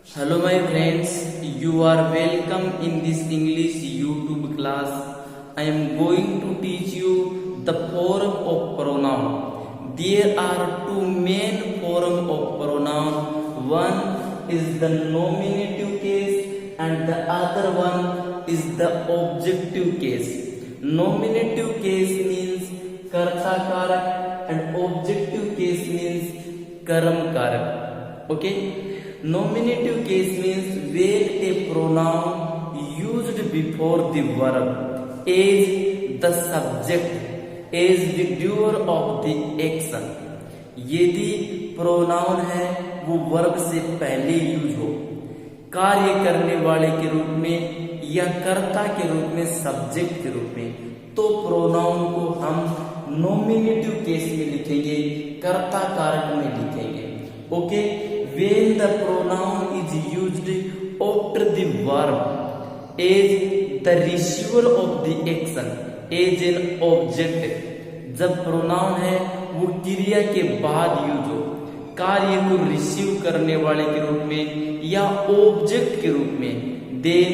Hello my friends, you are welcome in this English YouTube class. I am going to teach you the form of pronoun. There are two main forms of pronoun. One is the nominative case and the other one is the objective case. Nominative case means karta karak and objective case means karam karak. Okay? Nominative case means when a pronoun used before the verb as the subject, as the doer of the action. यदि pronoun है वो verb से पहले use हो, कार्य करने वाले के रूप में या कर्ता के रूप में, सब्जेक्ट के रूप में, तो प्रोनाउन को हम नॉमिनेटिव केस में लिखेंगे, कर्ता कारक में लिखेंगे. Okay. When the pronoun is used after the verb as the receiver of the action, as an object. जब प्रोनाउन है वो क्रिया के बाद यूज हो, कार्य को रिसीव करने वाले के रूप में या ऑब्जेक्ट के रूप में, then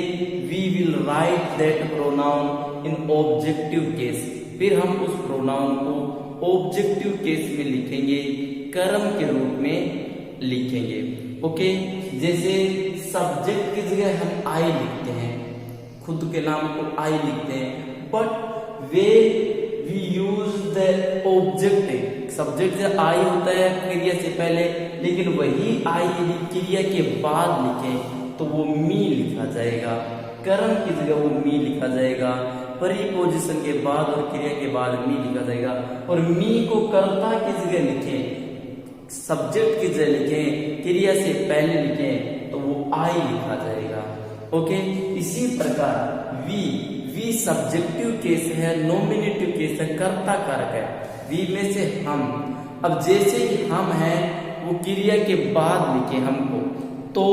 we will write that pronoun in objective case. फिर हम उस प्रोनाउन को ऑब्जेक्टिव केस में लिखेंगे, कर्म के रूप में लिखेंगे. ओके. जैसे सब्जेक्ट की जगह हम आई लिखते हैं, खुद के नाम को आई लिखते हैं, but we we use the object. Subject से आई होता है क्रिया से पहले, लेकिन वही आई यदि क्रिया के बाद लिखें तो वो मी लिखा जाएगा. कर्म की जगह वो मी लिखा जाएगा, प्रीपोजिशन के बाद और क्रिया के बाद मी लिखा जाएगा. और मी को कर्ता की जगह लिखें, सब्जेक्ट की जगह लिखें, क्रिया से पहले लिखें तो वो आई लिखा जाएगा. ओके. इसी प्रकार वी सब्जेक्टिव केस है, नॉमिनेटिव केस है, कर्ता कारक है. वी में से हम. अब जैसे ही हम हैं वो क्रिया के बाद लिखे हमको तो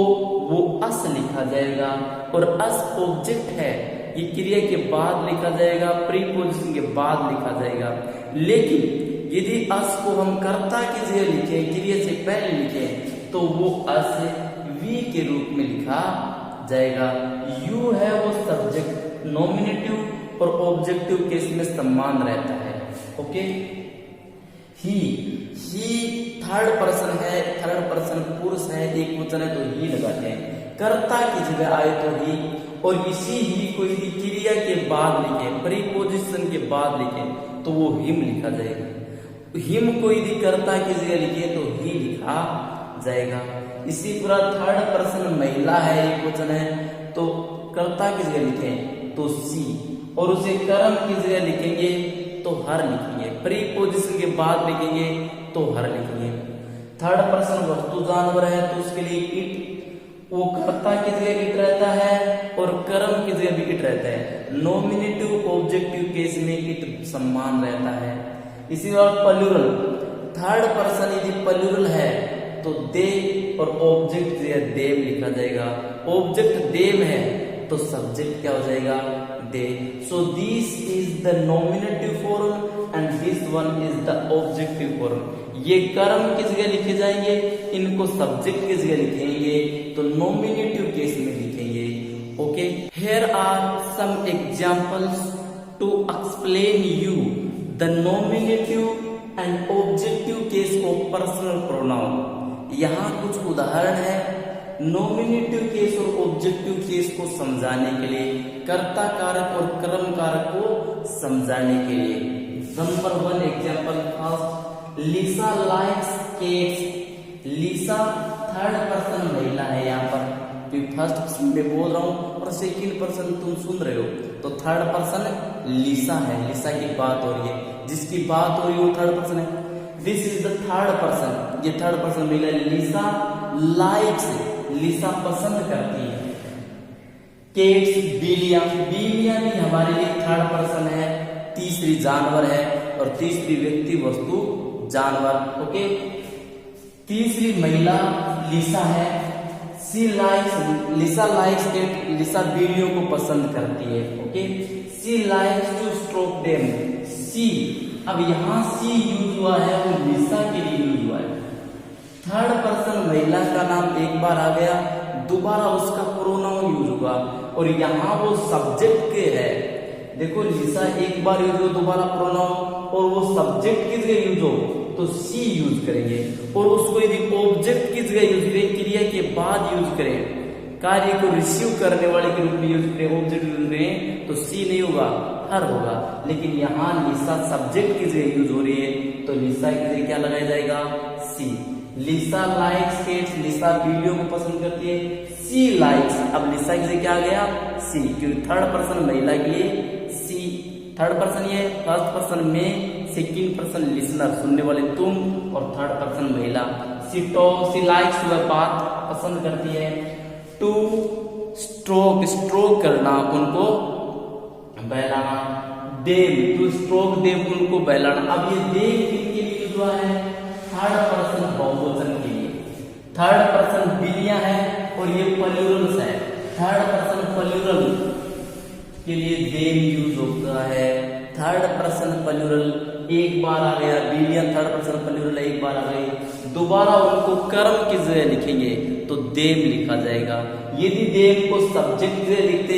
वो अस लिखा जाएगा, और अस ऑब्जेक्ट है, ये क्रिया के बाद लिखा जाएगा, प्रीपोजिशन के बाद लिखा जाएगा. लेकिन यदि अस को हम कर्ता की जगह लिखें, क्रिया से पहले लिखें, तो वो अस वी के रूप में लिखा जाएगा. यू है वो सब्जेक्ट, नॉमिनेटिव और ऑब्जेक्टिव केस में समान रहता है. ओके. ही थर्ड पर्सन है, थर्ड पर्सन पुरुष है, एक वचन है तो ही लगाते हैं. कर्ता की जगह आए तो ही, और इसी ही को यदि क्रिया के बाद लिखे, प्रीपोजिशन के बाद लिखे तो वो हिम लिखा जाएगा. हिम को यदि कर्ता की जगह लिखे तो ही लिखा जाएगा. इसी पूरा थर्ड पर्सन महिला है, एक वचन है तो कर्ता की जगह लिखें तो सी, और उसे कर्म की जगह लिखेंगे तो हर लिखेंगे, प्रीपोजिशन के बाद लिखेंगे तो हर लिखेंगे. थर्ड पर्सन वस्तु जानवर है तो उसके लिए इट, वो कर्ता की जगह इट रहता है और कर्म की जगह भी इट रहता है. नॉमिनेटिव ऑब्जेक्टिव केस में इट समान रहता है. इसी बात प्लूरल, थर्ड पर्सन यदि प्लूरल है तो दे, और ऑब्जेक्ट देव लिखा जाएगा. ऑब्जेक्ट देव है तो सब्जेक्ट क्या हो जाएगा, they. So this is the nominative form and this one is the objective form. ये कर्म की जगह लिखे जाएंगे, इनको सब्जेक्ट की जगह लिखेंगे तो नॉमिनेटिव केस में लिखेंगे. Okay. Here are some examples to explain you the nominative and objective case of personal pronoun. यहाँ कुछ उदाहरण है नॉमिनेटिव केस और ऑब्जेक्टिव केस को समझाने के लिए, कर्ता कारक और कर्म कारक को समझाने के लिए. नंबर 1 एग्जांपल फर्स्ट, लिसा लाइक्स केक्स. लिसा थर्ड पर्सन महिला है यहाँ पर, फर्स्ट पर्सन में बोल रहा हूँ और सेकंड पर्सन तुम सुन रहे हो, तो थर्ड पर्सन लिसा है, लिसा की बात हो रही है, जिसकी बात हो रही है वो थर्ड पर्सन है. This is the third person, ये थर्ड पर्सन महिला. लिसा लाइक्स, लिसा पसंद करती है. केट्स, बिल्लियां, बिल्लियां भी हमारे लिए थर्ड पर्सन है, तीसरी जानवर है, और तीसरी व्यक्ति वस्तु जानवर. ओके. तीसरी महिला लिसा है. सी लाइक्स, लिसा लाइक्स केट, लिसा बिल्लियों को पसंद करती है. ओके. सी लाइक्स टू स्ट्रोक देम. सी, अब यहां सी यूज हुआ है वो लिसा के लिए यूज हुआ है. थर्ड पर्सन महिला का नाम एक बार आ गया, दोबारा उसका प्रोनाउन यूज होगा, और यहाँ वो सब्जेक्ट के है। देखो लिसा एक बार यूज हो, दोबारा प्रोनाउन, और वो सब्जेक्ट किस जगह यूज हो तो सी यूज करेंगे, और उसको यदि ऑब्जेक्ट किस जगह यूज करें, क्रिया के बाद यूज करें, कार्य को रिसीव करने वाले के रूप में यूज करें, ऑब्जेक्ट यूज करें, तो सी नहीं होगा, हर होगा। लेकिन यहाँ लिसा सब्जेक्ट की जगह यूज हो रही है, तो लिसा की जगह क्या लगाया जाएगा, सी। लिसा लाइक्स कैट्स, लिसा बिल्लियों को पसंद करती है, सी लाइक्स। अब लिसा की जगह क्या आ गया, सी, क्योंकि थर्ड पर्सन महिला के लिए सी, थर्ड पर्सन ये, फर्स्ट पर्सन में, सेकंड पर्सन लिसनर सुनने वाले तुम, और थर्ड पर्सन महिला। सी लाइक्स वह बात पसंद करती है। टू स्ट्रोक, स्ट्रोक करना, उनको बहलाना। देम, टू स्ट्रोक देम, उनको बहलाना। अब ये देम किनके लिए यूज हुआ है, थर्ड पर्सन बहुवचन के लिए। थर्ड पर्सन बिलियां है और ये प्लूरल्स है, थर्ड पर्सन प्लूरल के लिए देम यूज होता है। थर्ड पर्सन प्लूरल एक बार आ गया, बिलियन थर्ड पर्सन प्लूरल एक बार आ गई, दोबारा उनको कर्म की जगह लिखेंगे तो देम लिखा जाएगा। यदि देम को सब्जेक्ट की जगह लिखते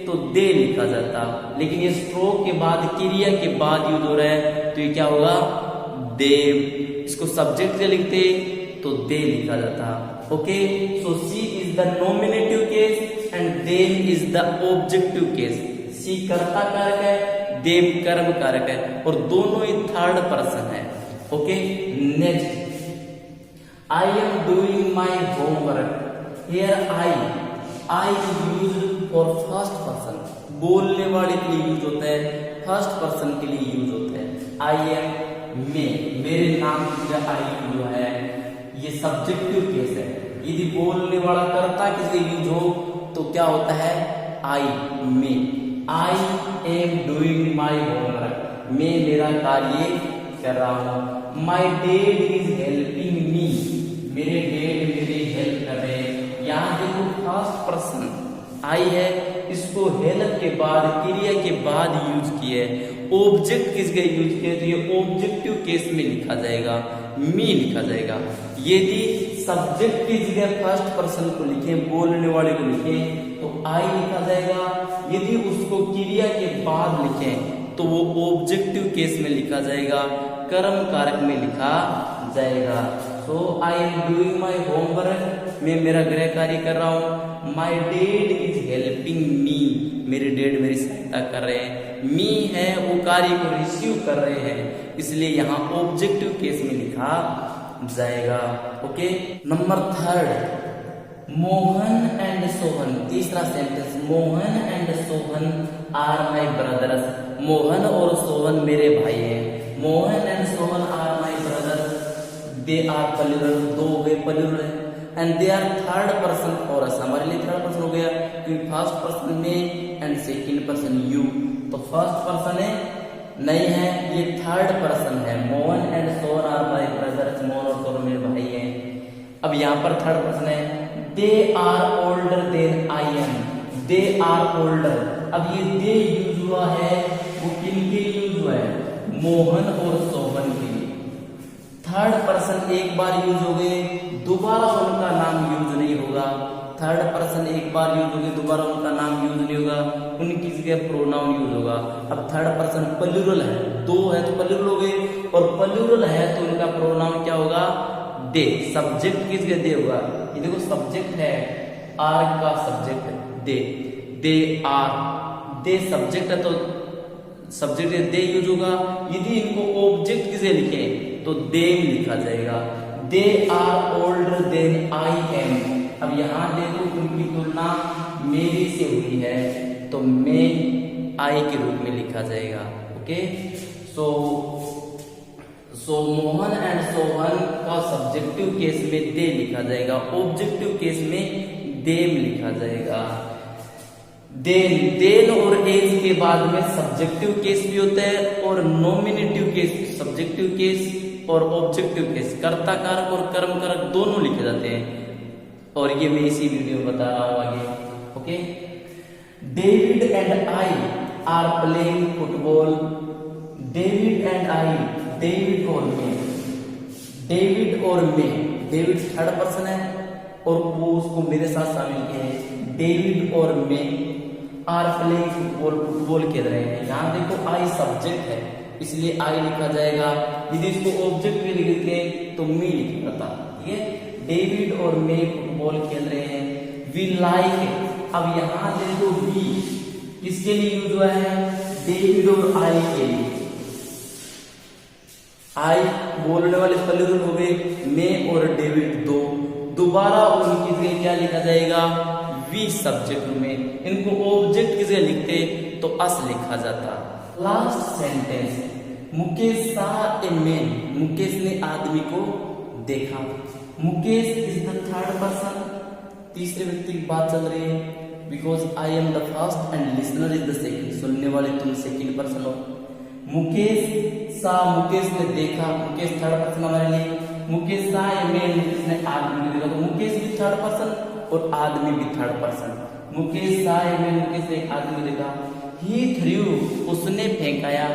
तो दे लिखा जाता, लेकिन ये स्ट्रोक के बाद, क्रिया के बाद यूज हो रहा है, तो ये क्या होगा, देम। इसको सब्जेक्ट से लिखते तो दे लिखा जाता। Okay, so she is the nominative case and them is the objective case. She कर्ता कारक है, देम कर्म कारक है, और दोनों ही थर्ड पर्सन है। Okay, next, I am doing my homework. Here I is used for first person, बोलने वाले के लिए यूज होता है, फर्स्ट पर्सन के लिए यूज होता है। आई एम, मैं, मेरे नाम की आई जो है ये सब्जेक्टिव केस है। यदि बोलने वाला कर्ता किसी यूज हो तो क्या होता है, आई, मैं। आई एम डूइंग माई होमवर्क, मैं मेरा कार्य कर रहा हूं। माई डैड इज हेल्पिंग मी, मेरे डैड मेरी हेल्प कर रहे हैं। यहाँ देखो फर्स्ट पर्सन आई है, इसको हेल्प के बाद, क्रिया के बाद यूज किया है। ऑब्जेक्ट किस गए यूज किया, तो ये ऑब्जेक्टिव केस में लिखा जाएगा, मी लिखा जाएगा। यदि सब्जेक्ट की जगह फर्स्ट पर्सन को लिखे, बोलने वाले को लिखे, तो आई लिखा जाएगा। यदि उसको क्रिया के बाद लिखे तो वो ऑब्जेक्टिव केस में लिखा जाएगा, कर्म कारक में लिखा जाएगा। So I am doing my homework, मैं मेरा गृह कार्य कर रहा हूँ। My dad is helping me, मेरे डैड मेरी सहायता कर रहे हैं। मी है वो कार्य को रिसीव कर रहे हैं, इसलिए यहाँ ऑब्जेक्टिव केस में लिखा जाएगा। Okay, number third, Mohan and Sohan. तीसरा sentence, Mohan and Sohan are my brothers. Mohan और सोहन मेरे भाई हैं। Mohan and Sohan are my brothers, they are plural, दो हो गए प्लूरल है, and they are third person for us, हमारे लिए थर्ड पर्सन हो गया, क्योंकि फर्स्ट पर्सन में एंड सेकंड पर्सन यू, तो फर्स्ट पर्सन है नहीं है, ये थर्ड पर्सन है। Mohan and Sohan are my brothers, Mohan और सोहन मेरे भाई हैं। अब यहाँ पर थर्ड पर्सन है, they are older than I am, they are older. अब ये दे यूज हुआ है, वो किनके लिए यूज हुआ है, मोहन और सोहन के लिए। थर्ड पर्सन एक बार यूज हो गए, दोबारा उनका नाम यूज नहीं होगा। थर्ड पर्सन एक बार यूज हो गए, दोबारा उनका नाम यूज नहीं होगा, उनकी जगह प्रोनाउन यूज होगा। अब थर्ड पर्सन प्लूरल है, दो है तो प्लूरल हो गए, और प्लूरल है तो उनका प्रोनाउन क्या होगा, दे। सब्जेक्ट किस जगह दे होगा, ये देखो सब्जेक्ट है, आर का सब्जेक्ट है दे, दे आर, दे सब्जेक्ट है तो सब्जेक्ट दे यूज होगा। यदि इनको ऑब्जेक्ट किसे लिखे तो देम लिखा जाएगा। They are older than I am. अब यहाँ देखो उनकी तुलना मेरी से हुई है, तो मैं आई के रूप में लिखा जाएगा। Okay, so Mohan and Sohan का सब्जेक्टिव केस में दे लिखा जाएगा, ऑब्जेक्टिव केस में देम लिखा जाएगा। देन और एज के बाद में सब्जेक्टिव केस भी होता है और नॉमिनेटिव केस, सब्जेक्टिव केस और ऑब्जेक्टिव केस, कर्ता कारक और कर्म कारक दोनों लिखे जाते हैं, और ये मैं इसी वीडियो में बता रहा हूं आगे। Okay, David and I R playing football. David and I, David और मैं, डेविड और मैं डेविड थर्ड पर्सन है और वो उसको मेरे साथ शामिल किए हैं। डेविड और मैं आर प्लेइंग फुटबॉल, फुटबॉल खेल रहे हैं। यहाँ देखो आई सब्जेक्ट है इसलिए आई लिखा जाएगा। यदि इसको ऑब्जेक्ट भी लिखते तो मी लिख पता, ठीक है। डेविड और मैं फुटबॉल खेल रहे हैं। वी लाइक, अब यहाँ देखो वी किसके लिए यूज हुआ है? डेविड और आई के लिए। आई बोलने वाले प्लूरल हो गए, मैं और डेविड दो, दोबारा उनकी जगह क्या लिखा जाएगा? वी सब्जेक्ट में। इनको ऑब्जेक्ट की जगह लिखते तो अस लिखा जाता। Last sentence, Mukesh saw a man, Mukesh ने आदमी को देखा। Mukesh is the third person, तीसरे व्यक्ति की बात चल रही है। Because I am the first and listener is the second, सुनने वाले तुम सेकंड पर्सन हो। मुकेश सा, मुकेश ने देखा, मुकेश थर्ड पर्सन हमारे लिए। Mukesh saw a man, Mukesh ने आदमी को देखा, तो मुकेश भी थर्ड पर्सन और आदमी भी third person. Mukesh saw a man, Mukesh ने एक आदमी को देखा। He threw, उसने फेंकाया।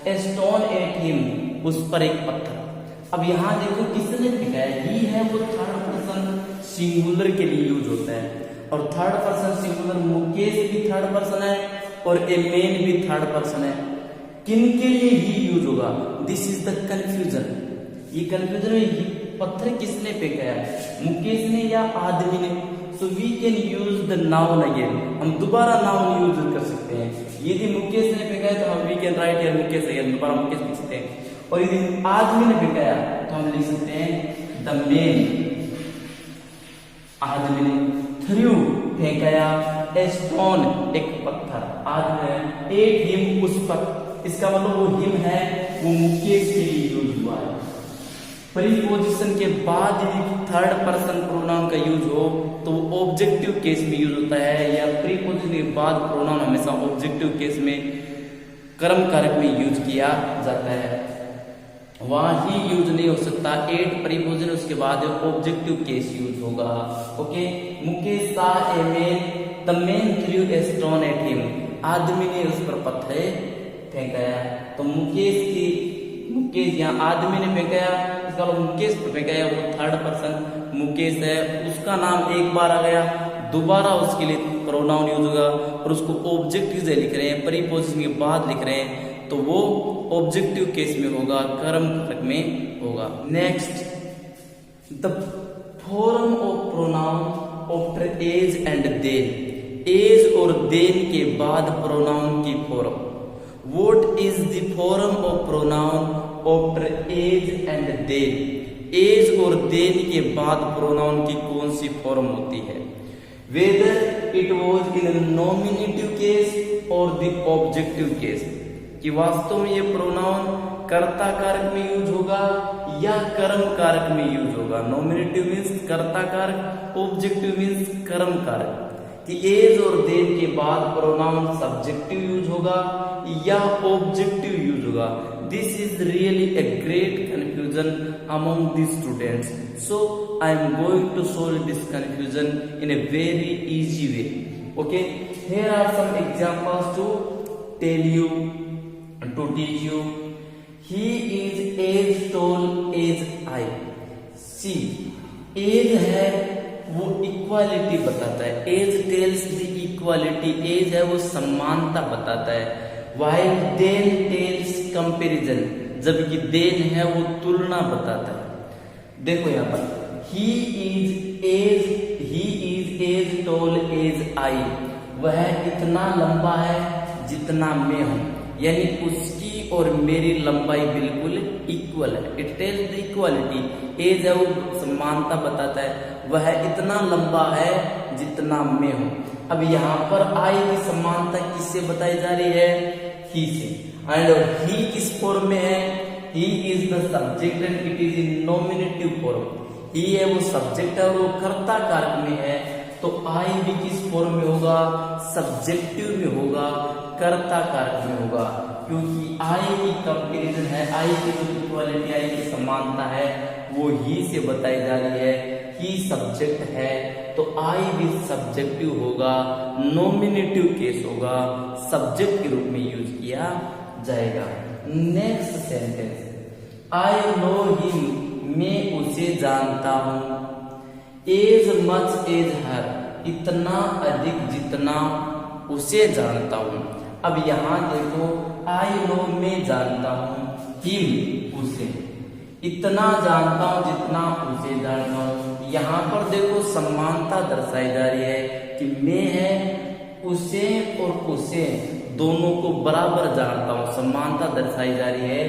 A stone at him, उस पर एक पत्थर। अब यहाँ देखो किसने फेंकाया? ही है वो थर्ड पर्सन सिंगुलर के लिए यूज होता है, और थर्ड पर्सन सिंगुलर मुकेश भी थर्ड पर्सन है और ए मैन भी थर्ड पर्सन है। किन के लिए ही यूज होगा? This is the confusion. ये कंफ्यूजन में पत्थर किसने फेंकाया? मुकेश ने या आदमी ने? So we can use the noun again, हम दोबारा नाउन यूज कर सकते हैं। यदि मुकेश ने फेंकाया तो हम we can write here Mukesh again, दोबारा मुकेश लिख सकते हैं। और यदि आदमी ने फेंकाया तो हम लिख सकते हैं द मैन, आदमी ने। थ्रू फेंकाया, ए स्टोन एक पत्थर, आदमी एट हिम उस पर, इसका मतलब वो हिम है वो मुकेश के लिए यूज हुआ है। प्रीपोजिशन के बाद यदि थर्ड पर्सन प्रोनाउन का यूज हो तो वो ऑब्जेक्टिव केस में यूज होता है, या प्रीपोजिशन के बाद प्रोनाउन हमेशा ऑब्जेक्टिव केस में कर्म कारक में यूज किया जाता है। वहां ही यूज नहीं हो सकता, एट प्रीपोजिशन उसके बाद ऑब्जेक्टिव केस यूज होगा। Okay, Mukesh saw a man, the man threw a stone at him, आदमी ने उस पर पत्थर फेंकाया। तो मुकेश यहाँ आदमी ने फेंकाया, इसका मतलब मुकेश फेंकाया, वो थर्ड पर्सन मुकेश है, उसका नाम एक बार आ गया, दोबारा उसके लिए प्रोनाउन यूज होगा और उसको ऑब्जेक्टिव से लिख रहे हैं, प्रीपोजिशन के बाद लिख रहे हैं तो वो ऑब्जेक्टिव केस में होगा, कर्म कारक में होगा। Next, the form of pronoun after as and then, as और देन के बाद प्रोनाउन की form. What is the form of pronoun after age and then? As और देन के बाद प्रोनाउन की कौन सी फॉर्म होती है? Whether it was in a nominative case or the objective case, कि वास्तव में ये प्रोनाउन कर्ता कारक में यूज होगा या कर्म कारक में यूज होगा। नॉमिनेटिव मीन्स कर्ता कारक, ऑब्जेक्टिव मीन्स कर्म कारक। कि एज और देन के बाद प्रोनाउन सब्जेक्टिव यूज होगा या ऑब्जेक्टिव यूज होगा। This is really a great confusion among the students, so I am going to solve this confusion in a very easy way. Okay, here are some examples to tell you, to teach you. He is as tall as I. See, as है वो equality बताता है, as tells the equality, as है वो समानता बताता है। While then tells comparison, जबकि देन है वो तुलना बताता है। देखो यहाँ पर he is as tall as I, वह इतना लंबा है जितना मैं हूं, यानी उसकी और मेरी लंबाई बिल्कुल इक्वल है। It tells the equality, as है वो समानता बताता है, वह इतना लंबा है जितना मैं हूं। अब यहाँ पर आई की समानता किससे बताई जा रही है? ही से। एंड ही किस फॉर्म में है? He is the subject and it is in nominative form. He है वो सब्जेक्ट है और वो कर्ता कारक में है, तो आई भी किस फॉर्म में होगा? सब्जेक्टिव में होगा, कर्ता कारक में होगा, क्योंकि आई की कंपैरिजन है, आई की जो इक्वालिटी, आई की समानता है वो ही से बताई जा रही है। ही सब्जेक्ट है तो आई भी सब्जेक्टिव होगा, नॉमिनेटिव केस होगा, सब्जेक्ट के रूप में यूज किया जाएगा। नेक्स्ट सेंटेंस, आई नो हिम मैं उसे जानता हूँ। एज मच एज हर, इतना अधिक जितना उसे जानता हूँ। अब यहाँ देखो आई नो, मैं जानता हूँ, हिम उसे, इतना जानता हूँ जितना उसे जानता हूँ। यहाँ पर देखो समानता दर्शाई जा रही है कि मैं है उसे और उसे दोनों को बराबर जानता हूँ। समानता दर्शाई जा रही है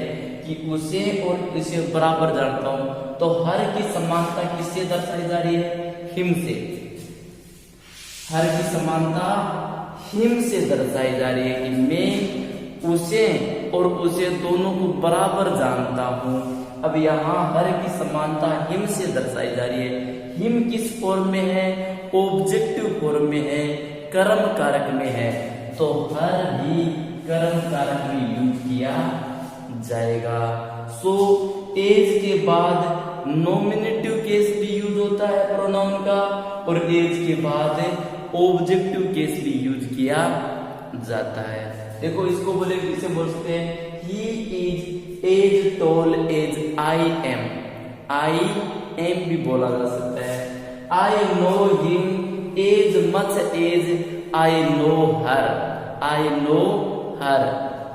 कि उसे और उसे बराबर जानता हूँ। तो हर की समानता किससे दर्शाई जा रही है? हिम से। हर की समानता हिम से दर्शाई जा रही है कि मैं उसे और उसे दोनों को बराबर जानता हूँ। अब यहाँ हर की समानता हिम से दर्शाई जा रही है। हिम किस फॉर्म में है? ऑब्जेक्टिव फॉर्म में है, कर्म कारक में है। तो हर भी कर्म कारक में यूज किया जाएगा। सो एज के बाद नॉमिनेटिव केस भी यूज होता है प्रोनाउन का, और एज के बाद ऑब्जेक्टिव केस भी यूज किया जाता है। देखो इसको बोले, इसे बोल सकते हैं he is as tall as I am. I am भी बोला जा सकता है। I know him as much as I know her. I know her,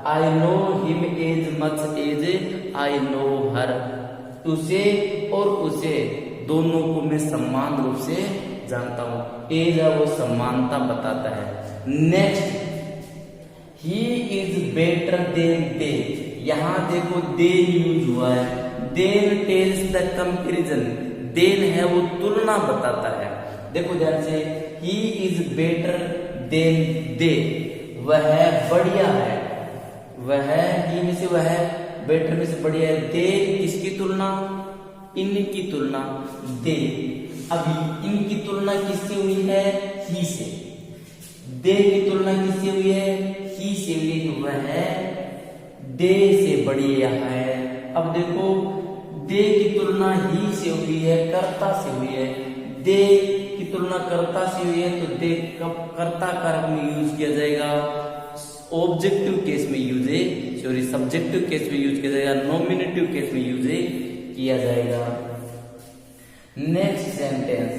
I know him as much as I know her. उसे और उसे दोनों को मैं समान रूप से जानता हूं। एज है वो समानता बताता है। Next, he is better than they. यहां देखो देन यूज हुआ है। Then tells the comparison. Then है वो तुलना बताता है। देखो ध्यान से, he is better than they, वह बढ़िया है। वह ही में से वह बेटर में से बढ़िया है। दे किसकी तुलना? इनकी तुलना। दे, अभी इनकी तुलना किससे हुई है? ही से। दे की तुलना किससे हुई है? ही से हुई है। वह दे से बढ़िया है। अब देखो दे की तुलना ही से हुई है, कर्ता से हुई है। दे की तुलना कर्ता से हुई है, तो दे कर्ता कारक में यूज किया जाएगा। ऑब्जेक्टिव केस में यूज है, सॉरी सब्जेक्टिव केस में यूज किया जाएगा। नॉमिनेटिव केस में यूज किया जाएगा। नेक्स्ट सेंटेंस,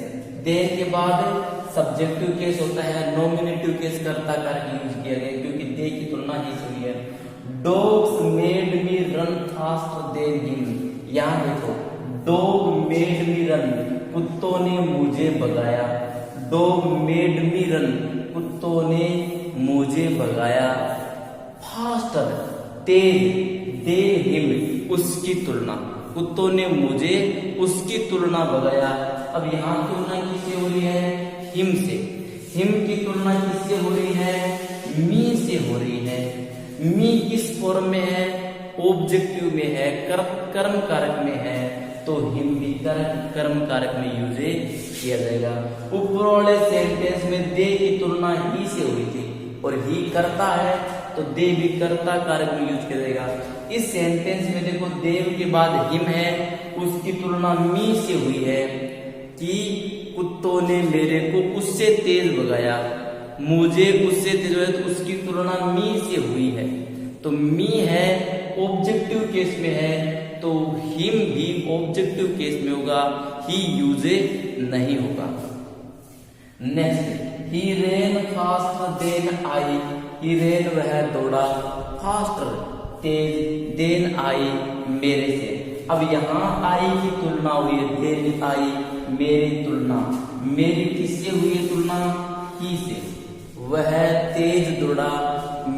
देन के बाद सब्जेक्टिव केस होता है, नॉमिनेटिव केस कर्ता कारक यूज किया गया क्योंकि दे की तुलना ही से हुई है। Dogs made me run faster than him. यहां देखो, डॉग मेड मी रन, कुत्तों ने मुझे भगाया। डॉग मेड मी रन, कुत्तों ने मुझे भगाया। फास्टर तेज, देन हिम उसकी तुलना, कुत्तों ने मुझे उसकी तुलना भगाया। अब यहाँ तुलना किससे हो रही है? हिम से। हिम की तुलना किससे हो रही है? मी से हो रही है। मी किस फॉर्म में है? ऑब्जेक्टिव में है, कर्म कारक में है। तो हिम भी कर्म कारक में यूज किया जाएगा। ऊपर वाले सेंटेंस में दे की तुलना ही से हुई थी और ही करता है, तो दे भी कर्ता कारक में यूज किया जाएगा। इस सेंटेंस में देखो देव के बाद हिम है, उसकी तुलना मी से हुई है कि कुत्तों ने मेरे को उससे तेज भगाया, मुझे उससे तेज भगाया, तो उसकी तुलना मी से हुई है। तो मी है ऑब्जेक्टिव केस में है, तो हिम भी ऑब्जेक्टिव केस में होगा, ही यूज नहीं होगा। Next, he ran faster than I. He ran वह दौड़ा, फास्टर तेज, देन आई मेरे से। अब यहाँ आई की तुलना हुई है, देन आई मेरी तुलना। मेरी किससे हुई है तुलना? ही से। वह तेज दौड़ा,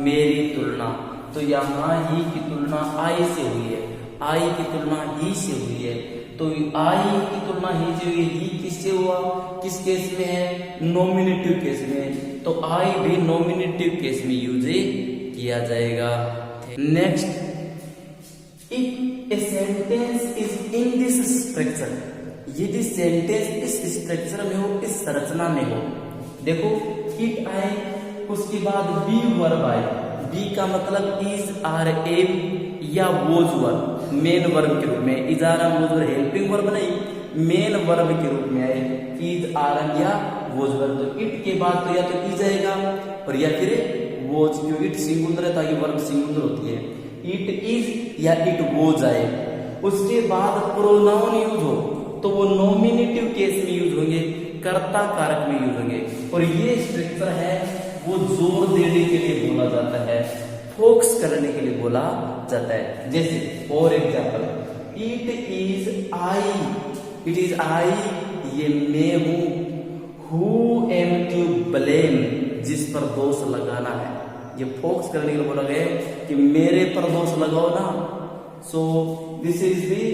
मेरी तुलना। तो यहाँ ही की तुलना आई से हुई है, आई की तुलना ही से हुई है। तो आई की तुलना ही से हुई, ही किससे हुआ? किस केस में है? नॉमिनेटिव केस में। तो आई भी नॉमिनेटिव केस में यूज किया जाएगा। Next, if a sentence is in this structure, यदि सेंटेंस इस स्ट्रक्चर में हो, इस संरचना में हो। देखो इट आए, उसके बाद बी वर्ब आए। बी का मतलब इज, आर, एम या वोज वर्ब, मेन वर्ब के रूप में। Is, are, am, was verb helping verb नहीं, मेन वर्ब के रूप में आए। इज, आर, एम या वोज वर्ब। तो इट के बाद तो या तो इज आएगा और या फिर वोज, क्योंकि इट सिंगुलर है ताकि वर्ब सिंगुलर होती है। इट इज या इट वोज आए। उसके बाद प्रोनाउन यूज हो तो वो नॉमिनेटिव केस में यूज होंगे, कर्ता कारक में यूज होंगे। और ये स्ट्रक्चर है वो जोर देने के लिए बोला जाता है, फोकस करने के लिए बोला जाता है। जैसे for example, it is I, ये मैं हूं। हु एम टू ब्लेम, जिस पर दोष लगाना है, ये फोकस करने के लिए बोला गया कि मेरे पर दोष लगाओ ना। सो this is the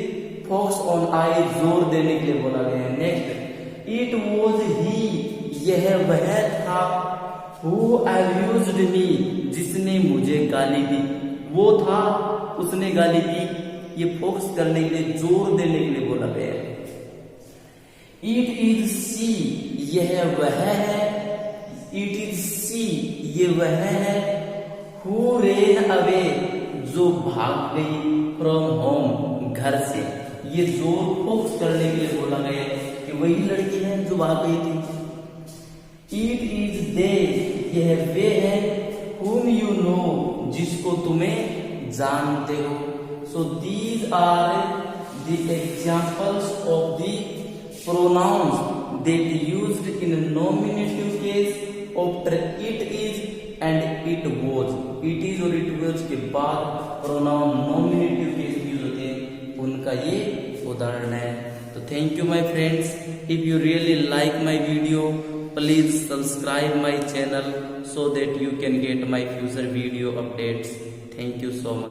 focus on I, जोर देने के लिए बोला गया है। नेक्स्ट, इट वॉज ही, यह वह था। हु अब्यूज्ड मी, जिसने मुझे गाली दी, वो था उसने गाली दी। ये फोकस करने के लिए, जोर देने के लिए बोला गया है। इट इज सी, यह वह है। इट इज सी, ये वह है। हु रेन अवे, जो भाग गई फ्रॉम होम, घर से। ये जोर फोकस करने के लिए बोला गया है कि वही लड़की है जो भाग गई थी। इट इज दे, यह वे है। whom you know, जिसको तुम्हें जानते हो। So these are the examples of the pronouns that used in nominative case after it is and it was। it is और it was के बाद pronoun nominative case यूज होते हैं, उनका ये उदाहरण है। तो thank you my friends, if you really like my video, please subscribe my channel so that you can get my future video updates. Thank you so much.